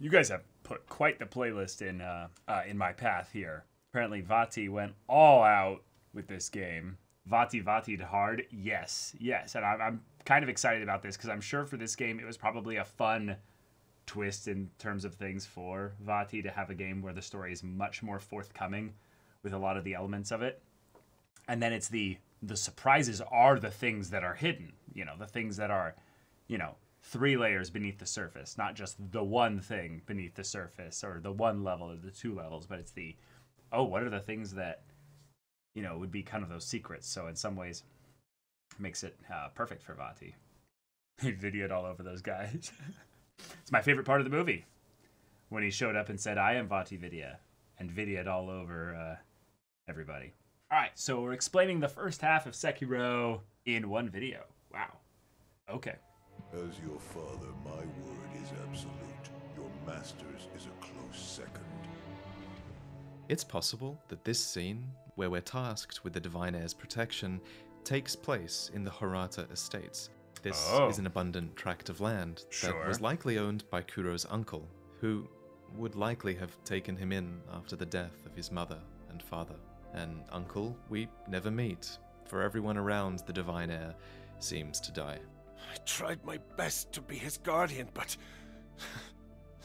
You guys have put quite the playlist in my path here. Apparently, Vaati went all out with this game. VaatiVidya hard, yes, and I'm kind of excited about this because I'm sure for this game it was probably a fun twist in terms of things for Vaati to have a game where the story is much more forthcoming with a lot of the elements of it, and then it's the surprises are the things that are hidden, you know, the things that are, you know, 3 layers beneath the surface, not just the one thing beneath the surface or the one level or the 2 levels, but it's the, oh, what are the things that, you know, would be kind of those secrets. So in some ways makes it perfect for Vaati. He videoed all over those guys. It's my favorite part of the movie when he showed up and said, I am VaatiVidya, and videoed all over everybody. All right, so we're explaining the first half of Sekiro in one video. Wow. Okay. As your father, my word is absolute. Your master's is a close second. It's possible that this scene, where we're tasked with the Divine Heir's protection, takes place in the Hirata Estates. This is an abundant tract of land that was likely owned by Kuro's uncle, who would likely have taken him in after the death of his mother and father. An uncle we never meet, for everyone around the Divine Heir seems to die. I tried my best to be his guardian, but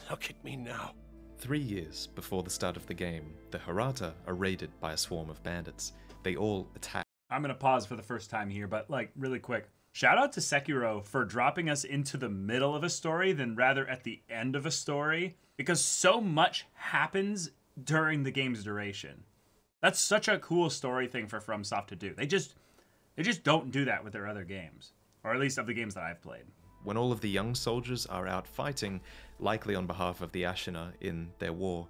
look at me now. 3 years before the start of the game, the Hirata are raided by a swarm of bandits. They all attack. I'm going to pause for the first time here, but like really quick. Shout out to Sekiro for dropping us into the middle of a story than rather at the end of a story, because so much happens during the game's duration. That's such a cool story thing for FromSoft to do. They just don't do that with their other games, or at least of the games that I've played. When all of the young soldiers are out fighting, likely on behalf of the Ashina in their war,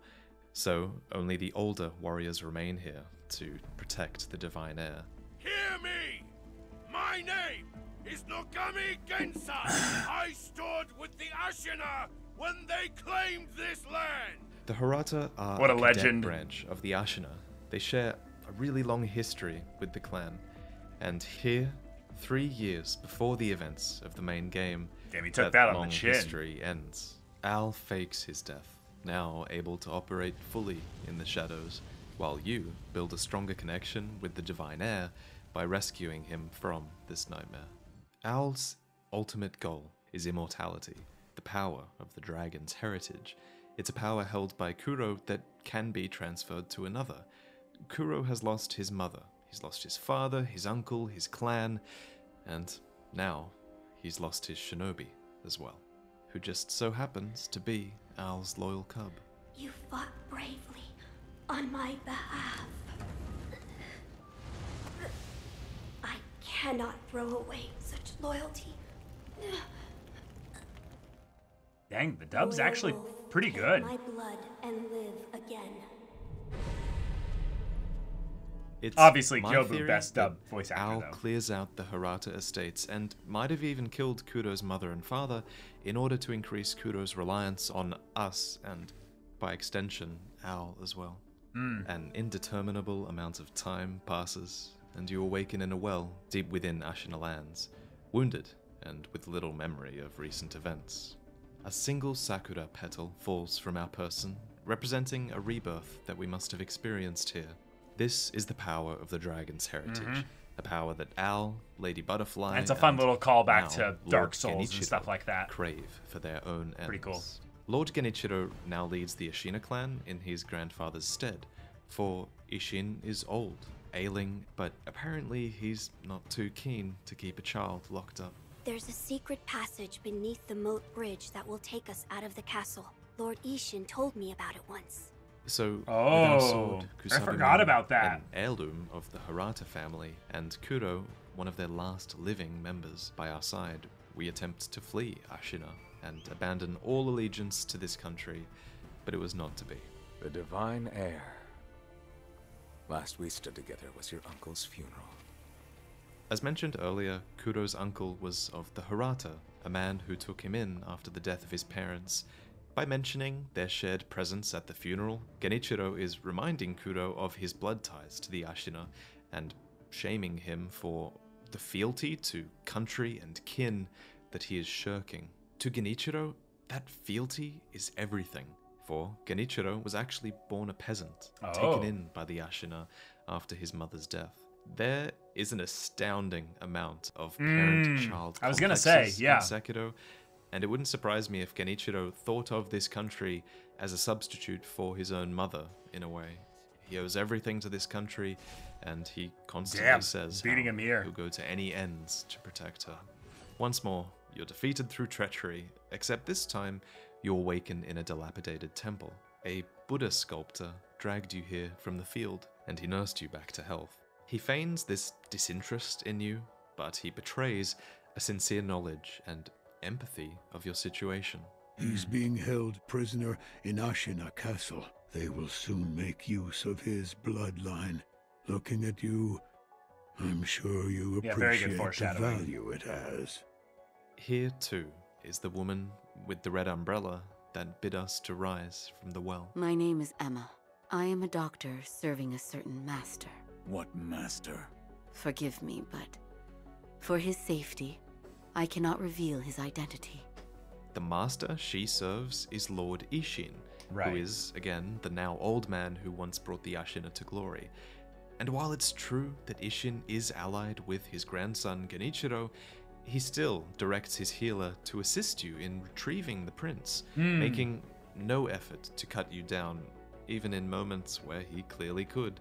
so only the older warriors remain here to protect the Divine Heir. Hear me! My name is Nogami Gensai! I stood with the Ashina when they claimed this land! The Hirata are what a cadet legend branch of the Ashina. They share a really long history with the clan, and here, 3 years before the events of the main game, damn, he took that on long the chin. History ends. Al fakes his death, now able to operate fully in the shadows, while you build a stronger connection with the Divine Heir by rescuing him from this nightmare. Al's ultimate goal is immortality, the power of the dragon's heritage. It's a power held by Kuro that can be transferred to another. Kuro has lost his mother, he's lost his father, his uncle, his clan, and now he's lost his shinobi as well, who just so happens to be Al's loyal cub. You fought bravely on my behalf. I cannot throw away such loyalty. Dang, the dub's actually Wolf, pretty take good. my blood and live again. It's Obviously, my Kyobu, theory best dub that voice actor, Al though. clears out the Hirata estates and might have even killed Kuro's mother and father in order to increase Kuro's reliance on us and, by extension, Al as well. An indeterminable amount of time passes, and you awaken in a well deep within Ashina lands, wounded and with little memory of recent events. A single sakura petal falls from our person, representing a rebirth that we must have experienced here. This is the power of the dragon's heritage, a power that Al, Lady Butterfly, And it's a fun little callback now to Lord Dark Souls and Genichiro stuff like that. crave for their own ends. Pretty cool. Lord Genichiro now leads the Ishina clan in his grandfather's stead, for Ishin is old, ailing, but apparently he's not too keen to keep a child locked up. There's a secret passage beneath the moat bridge that will take us out of the castle. Lord Ishin told me about it once. So, with our Oh, sword, I forgot Kusabumin, about that. an heirloom of the Hirata family, and Kuro, one of their last living members, by our side, we attempt to flee Ashina and abandon all allegiance to this country, but it was not to be. The Divine Heir. Last we stood together was your uncle's funeral. As mentioned earlier, Kuro's uncle was of the Hirata, a man who took him in after the death of his parents. By mentioning their shared presence at the funeral, Genichiro is reminding Kuro of his blood ties to the Ashina and shaming him for the fealty to country and kin that he is shirking. To Genichiro, that fealty is everything. For Genichiro was actually born a peasant, taken in by the Ashina after his mother's death. There is an astounding amount of parent-child I was gonna say, yeah. in Sekiro, and it wouldn't surprise me if Genichiro thought of this country as a substitute for his own mother, in a way. He owes everything to this country, and he constantly says beating him here. he'll go to any ends to protect her. Once more, you're defeated through treachery, except this time, you awaken in a dilapidated temple. A Buddha sculptor dragged you here from the field, and he nursed you back to health. He feigns this disinterest in you, but he betrays a sincere knowledge and empathy of your situation. He's being held prisoner in Ashina Castle. They will soon make use of his bloodline. Looking at you, I'm sure you very good appreciate the foreshadowing. value it has. Here, too, is the woman with the red umbrella that bid us to rise from the well. My name is Emma. I am a doctor serving a certain master. What master? Forgive me, but for his safety, I cannot reveal his identity. The master she serves is Lord Ishin, who is, again, the now old man who once brought the Ashina to glory. And while it's true that Ishin is allied with his grandson Genichiro, he still directs his healer to assist you in retrieving the prince, making no effort to cut you down, even in moments where he clearly could.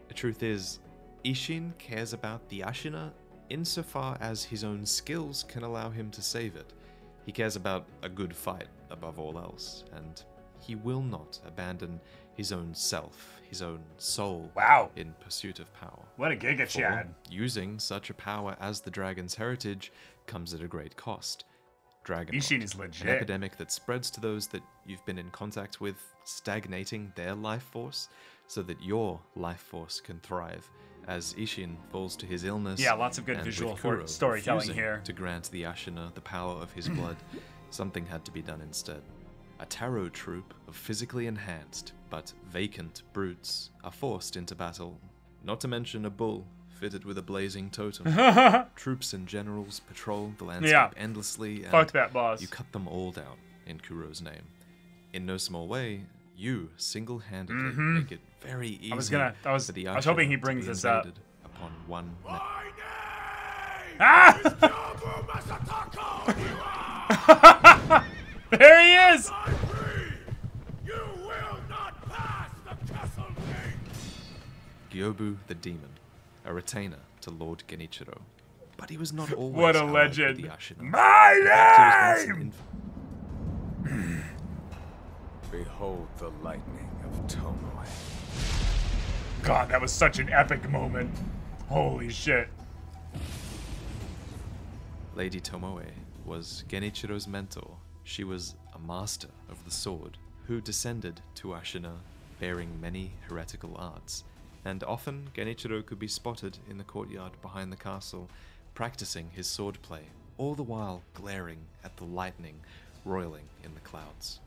The truth is, Ishin cares about the Ashina insofar as his own skills can allow him to save it. He cares about a good fight above all else, and he will not abandon his own self, his own soul, in pursuit of power. What a Giga Chad. Using such a power as the dragon's heritage comes at a great cost. Dragon Ishin is legit. An epidemic that spreads to those that you've been in contact with, stagnating their life force so that your life force can thrive. As Ishin falls to his illness, yeah, lots of good visual storytelling here. To grant the Ashina the power of his blood, something had to be done instead. A tarot troupe of physically enhanced but vacant brutes are forced into battle, not to mention a bull fitted with a blazing totem. Troops and generals patrol the landscape endlessly, and fuck that boss. You cut them all down in Kuro's name. In no small way, you single-handedly make it very easy I was for the hoping Ashina he to brings be this up. invaded upon one My name Ah! is Nobu Masataka! There he is! I'm free! You will not pass the castle gate! Gyobu the Demon, a retainer to Lord Genichiro. But he was not always What a allied legend. with the Ashina. My In fact, he was once name! an Behold the lightning of Tomoe. God, that was such an epic moment. Holy shit. Lady Tomoe was Genichiro's mentor. She was a master of the sword who descended to Ashina bearing many heretical arts, and often Genichiro could be spotted in the courtyard behind the castle practicing his swordplay, all the while glaring at the lightning roiling in the clouds.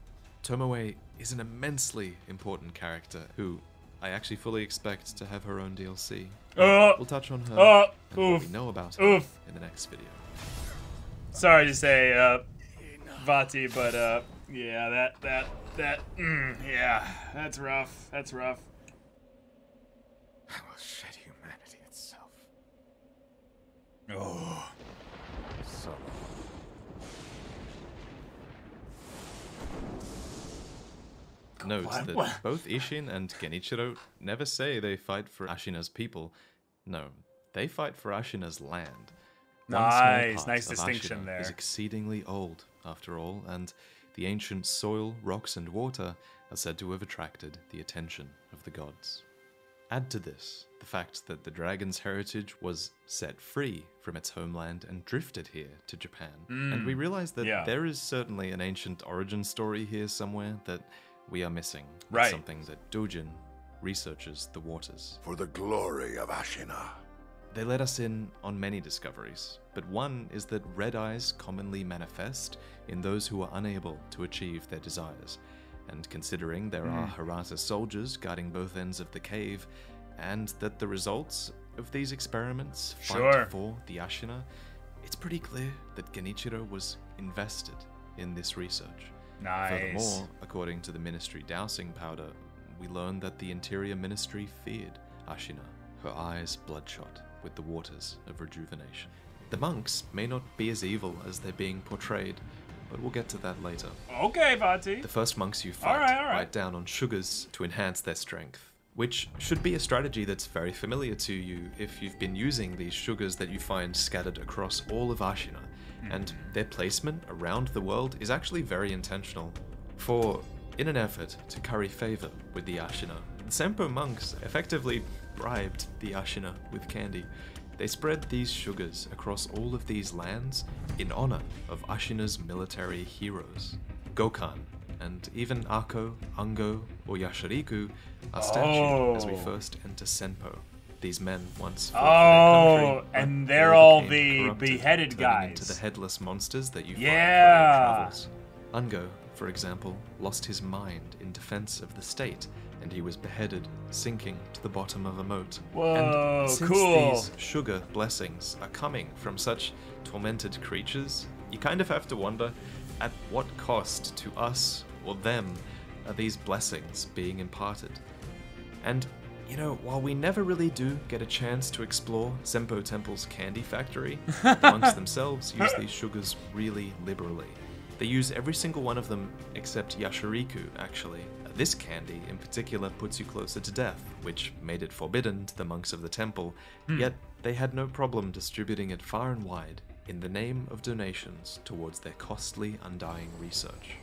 Tomoe is an immensely important character who I actually fully expect to have her own DLC. We'll touch on her and what we know about her in the next video. Sorry to say, Vaati, but yeah, yeah, that's rough. That's rough. I will shed humanity itself. Oh. So. Note that both Ishin and Genichiro never say they fight for Ashina's people. No, they fight for Ashina's land. Nice distinction Ashina there. Is exceedingly old, after all, and the ancient soil, rocks, and water are said to have attracted the attention of the gods. Add to this the fact that the dragon's heritage was set free from its homeland and drifted here to Japan, and we realize that there is certainly an ancient origin story here somewhere that we are missing. It's something that Dojin researches the waters. For the glory of Ashina. They let us in on many discoveries, but one is that red eyes commonly manifest in those who are unable to achieve their desires. And considering there are Hirata soldiers guarding both ends of the cave, and that the results of these experiments fight for the Ashina, it's pretty clear that Genichiro was invested in this research. Nice. Furthermore, according to the Ministry dowsing powder, we learned that the Interior Ministry feared Ashina, her eyes bloodshot with the waters of rejuvenation. The monks may not be as evil as they're being portrayed, but we'll get to that later. Okay, Vaati. The first monks you fight write down on sugars to enhance their strength, which should be a strategy that's very familiar to you if you've been using these sugars that you find scattered across all of Ashina, and their placement around the world is actually very intentional. For, in an effort to curry favor with the Ashina, the Senpo monks effectively bribed the Ashina with candy. They spread these sugars across all of these lands in honor of Ashina's military heroes. Gokan, and even Ako, Ango, or Yashiriku are statued as we first enter Senpo. These men once fought for their country, and they're all the beheaded guys. Into the headless monsters that you find throughout your travels. Ango, for example, lost his mind in defense of the state, and he was beheaded, sinking to the bottom of a moat. Whoa, and since these sugar blessings are coming from such tormented creatures, you kind of have to wonder, at what cost to us or them are these blessings being imparted? And, you know, while we never really do get a chance to explore Senpo Temple's candy factory, the monks themselves use these sugars really liberally. They use every single one of them except Yashiriku, actually. This candy in particular puts you closer to death, which made it forbidden to the monks of the temple, yet they had no problem distributing it far and wide in the name of donations towards their costly undying research.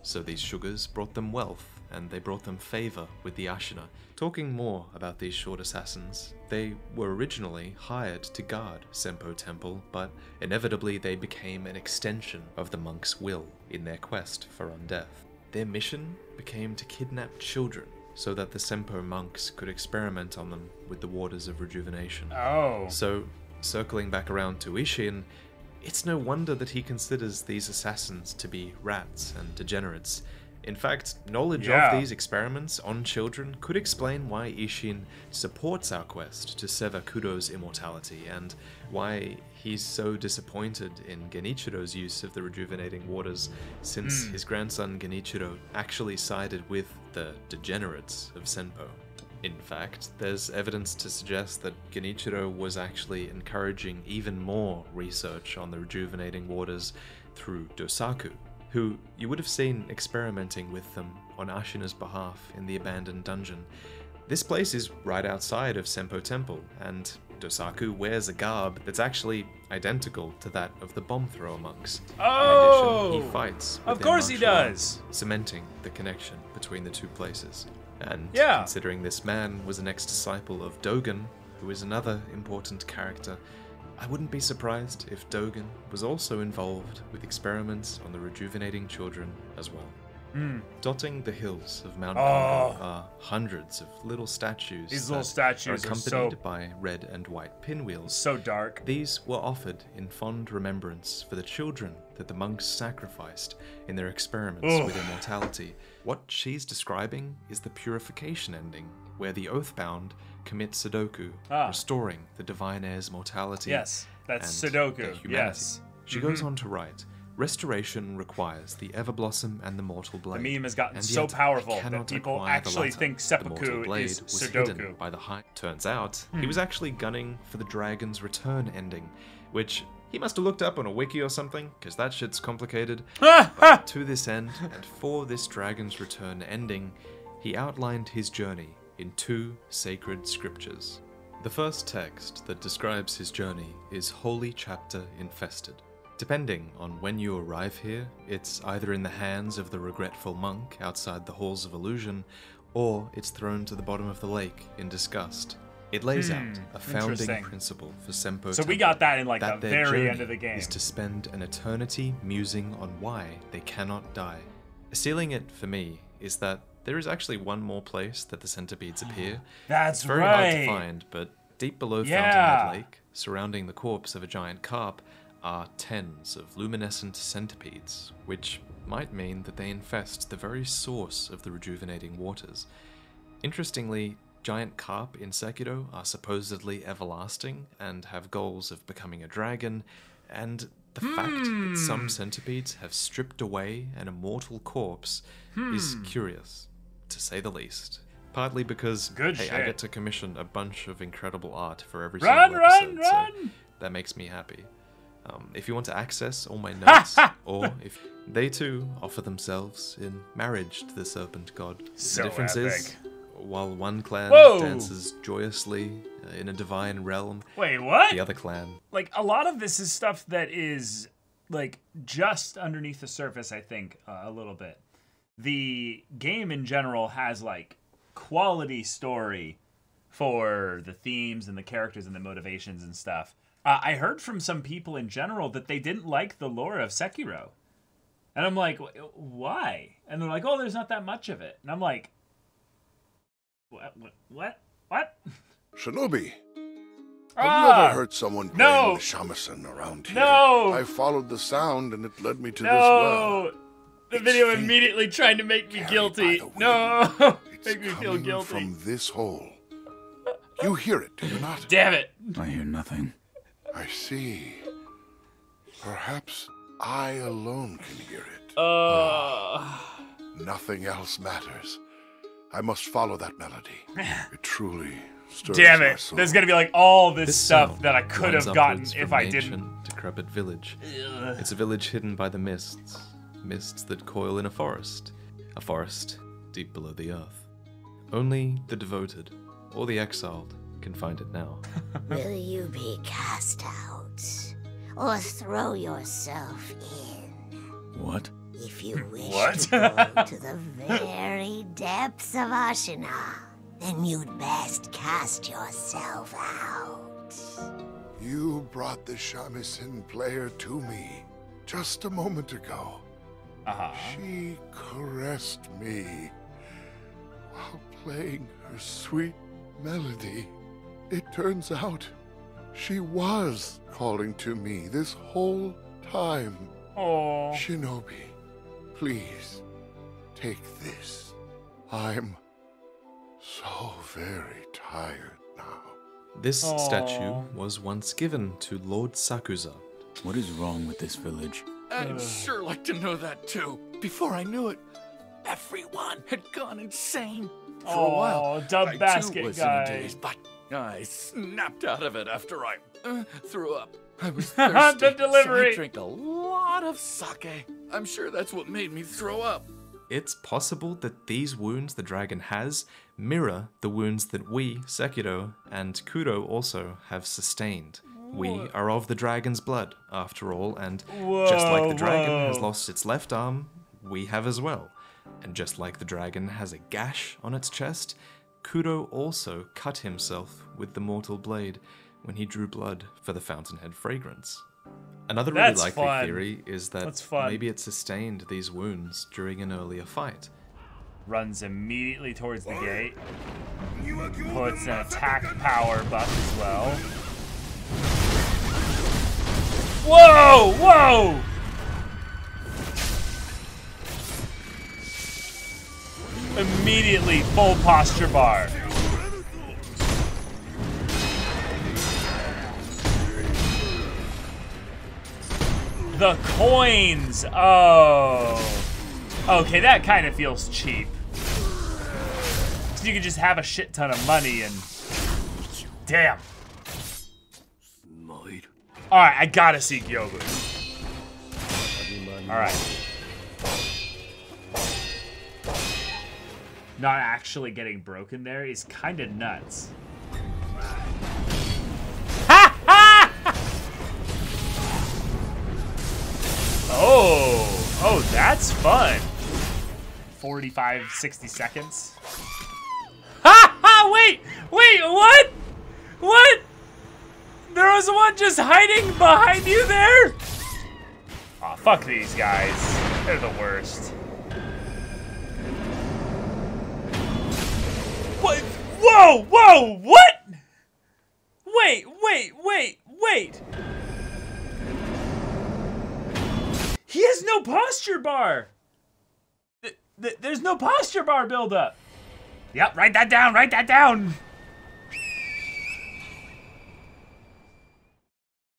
So these sugars brought them wealth, and they brought them favor with the Ashina. Talking more about these short assassins, they were originally hired to guard Senpo Temple, but inevitably they became an extension of the monks' will in their quest for undeath. Their mission became to kidnap children so that the Senpo monks could experiment on them with the waters of rejuvenation. So, circling back around to Isshin, it's no wonder that he considers these assassins to be rats and degenerates. In fact, knowledge of these experiments on children could explain why Isshin supports our quest to sever Kudo's immortality, and why he's so disappointed in Genichiro's use of the rejuvenating waters, since his grandson Genichiro actually sided with the degenerates of Senpo. In fact, there's evidence to suggest that Genichiro was actually encouraging even more research on the rejuvenating waters through Dosaku, who you would have seen experimenting with them on Ashina's behalf in the abandoned dungeon. This place is right outside of Senpo Temple, and Dosaku wears a garb that's actually identical to that of the bomb thrower monks. In addition, he fights with their martial arts, cementing the connection between the two places. And considering this man was an ex-disciple of Dogen, who is another important character, I wouldn't be surprised if Dogen was also involved with experiments on the rejuvenating children as well. Dotting the hills of Mount Manga are hundreds of little statues. These little statues are accompanied by red and white pinwheels. So dark. These were offered in fond remembrance for the children that the monks sacrificed in their experiments with immortality. What she's describing is the purification ending, where the Oathbound commit Sudoku, restoring the divine heir's mortality. Yes, that's and Sudoku. Their humanity. Yes. She goes on to write, restoration requires the Everblossom and the Mortal Blade. The meme has gotten and so yet powerful I that cannot people acquire the actually latter. think The Mortal seppuku Blade is was hidden Sudoku. by the high. Turns out, he was actually gunning for the Dragon's Return ending, which he must have looked up on a wiki or something, because that shit's complicated. But to this end, and for this Dragon's Return ending, he outlined his journey in 2 sacred scriptures. The first text that describes his journey is Holy Chapter Infested. Depending on when you arrive here, it's either in the hands of the regretful monk outside the Halls of Illusion, or it's thrown to the bottom of the lake in disgust. It lays out a founding principle for Senpo So we Temple, got that in like that the their very end journey of the game. is to spend an eternity musing on why they cannot die. Sealing it for me is that there is actually one more place that the centipedes appear. That's it's very hard to find, but deep below Fountainhead Lake, surrounding the corpse of a giant carp, are tens of luminescent centipedes, which might mean that they infest the very source of the rejuvenating waters. Interestingly, giant carp in Sekiro are supposedly everlasting and have goals of becoming a dragon, and The fact that some centipedes have stripped away an immortal corpse is curious, to say the least. Partly because, hey, I get to commission a bunch of incredible art for every single episode, so that makes me happy. If you want to access all my notes, or if they too offer themselves in marriage to the serpent god. The difference is, while one clan dances joyously in a divine realm, the other clan... Like, a lot of this is stuff that is, like, just underneath the surface, I think, a little bit. The game in general has, like, quality story for the themes and the characters and the motivations and stuff. I heard from some people in general that they didn't like the lore of Sekiro. And I'm like, why? And they're like, oh, there's not that much of it. And I'm like, what? Shinobi, have you ever heard someone playing the shamisen around here? No! I followed the sound and it led me to this well. The video immediately trying to make me guilty. No! Make me feel guilty. From this hole. You hear it, do you not? Damn it! I hear nothing. I see. Perhaps I alone can hear it. Nothing else matters. I must follow that melody. It truly stirs my soul. There's gonna be like all this stuff that I could have gotten if I didn't. Decrepit village. It's a village hidden by the mists that coil in a forest deep below the earth. Only the devoted or the exiled can find it now. Will you be cast out or throw yourself in? What? If you wish to go to the very depths of Ashina, then you'd best cast yourself out. You brought the shamisen player to me just a moment ago. She caressed me while playing her sweet melody. It turns out she was calling to me this whole time. Oh, Shinobi, please take this. I'm so very tired now. This statue was once given to Lord Sakuza. What is wrong with this village? I'd sure like to know that too. Before I knew it, everyone had gone insane. For a while, Dub Basket I too was guy. in a daze, but I snapped out of it after I threw up. I was thirsty, The delivery. so I drank a lot of sake. I'm sure that's what made me throw up. It's possible that these wounds the dragon has mirror the wounds that we, Sekiro, and Kuro also have sustained. We are of the dragon's blood, after all, and just like the dragon has lost its left arm, we have as well. And just like the dragon has a gash on its chest, Kuro also cut himself with the mortal blade when he drew blood for the fountainhead fragrance. Another really likely theory is that maybe it sustained these wounds during an earlier fight. Runs immediately towards the gate. Puts an attack power buff as well. Whoa! Whoa! Immediately full posture bar. The coins! Oh. Okay, that kind of feels cheap. So you can just have a shit ton of money and... Damn. Alright, I gotta seek Yobu. Alright. Not actually getting broken there is kind of nuts. Oh, that's fun. 45, 60 seconds. Wait, what? What? There was one just hiding behind you there? Aw, fuck these guys. They're the worst. What? Whoa, what? Wait. He has no posture bar. There's no posture bar buildup. Yep, write that down.